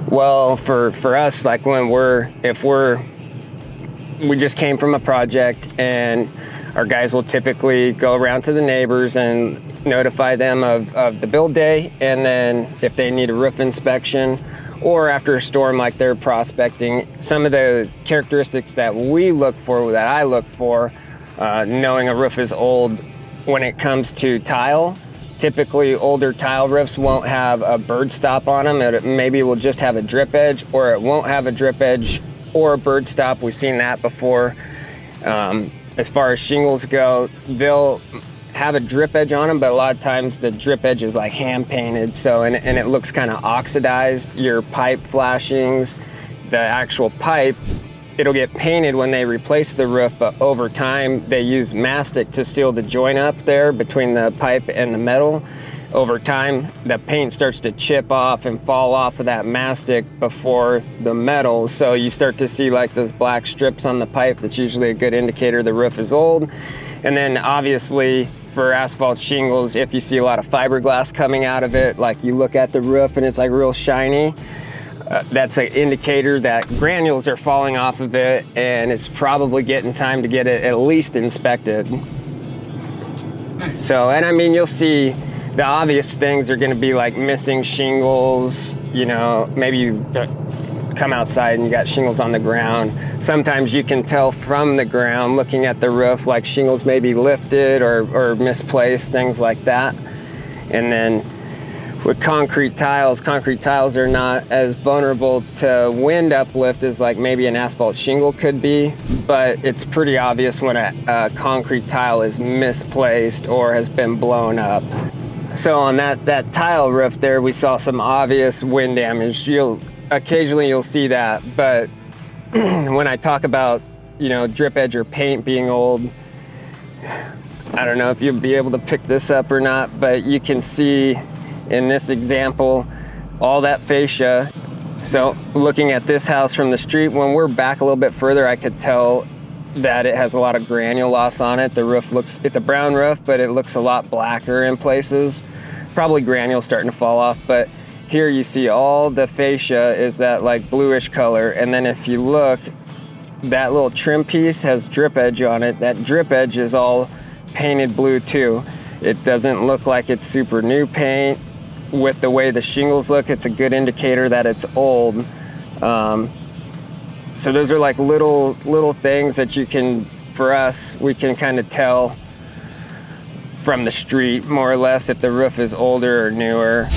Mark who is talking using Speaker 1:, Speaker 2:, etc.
Speaker 1: Well, for us, like when we just came from a project, and our guys will typically go around to the neighbors and notify them of the build day, and then if they need a roof inspection, or after a storm like they're prospecting, some of the characteristics that I look for, knowing a roof is old when it comes to tile. Typically, older tile roofs won't have a bird stop on them. Maybe it will just have a drip edge, or it won't have a drip edge or a bird stop. We've seen that before. As far as shingles go, they'll have a drip edge on them, but a lot of times the drip edge is like hand painted, and it looks kind of oxidized. Your pipe flashings, the actual pipe, it'll get painted when they replace the roof, but over time they use mastic to seal the joint up there between the pipe and the metal. Over time, the paint starts to chip off and fall off of that mastic before the metal. So you start to see like those black strips on the pipe. That's usually a good indicator the roof is old. And then obviously for asphalt shingles, if you see a lot of fiberglass coming out of it, like you look at the roof and it's like real shiny, that's an indicator that granules are falling off of it, and it's probably getting time to get it at least inspected. So, and I mean, you'll see the obvious things are going to be like missing shingles. You know, maybe you come outside and you got shingles on the ground. Sometimes you can tell from the ground looking at the roof, like shingles may be lifted or misplaced, things like that. And then with concrete tiles are not as vulnerable to wind uplift as like maybe an asphalt shingle could be, but it's pretty obvious when a concrete tile is misplaced or has been blown up. So on that tile roof there, we saw some obvious wind damage. Occasionally you'll see that, but when I talk about, you know, drip edge or paint being old, I don't know if you'll be able to pick this up or not, but you can see in this example, all that fascia. So looking at this house from the street, when we're back a little bit further, I could tell that it has a lot of granule loss on it. The roof it's a brown roof, but it looks a lot blacker in places. Probably granules starting to fall off, but here you see all the fascia is that like bluish color. And then if you look, that little trim piece has drip edge on it. That drip edge is all painted blue too. It doesn't look like it's super new paint. With the way the shingles look, it's a good indicator that it's old. So those are like little things that we can kind of tell from the street more or less if the roof is older or newer.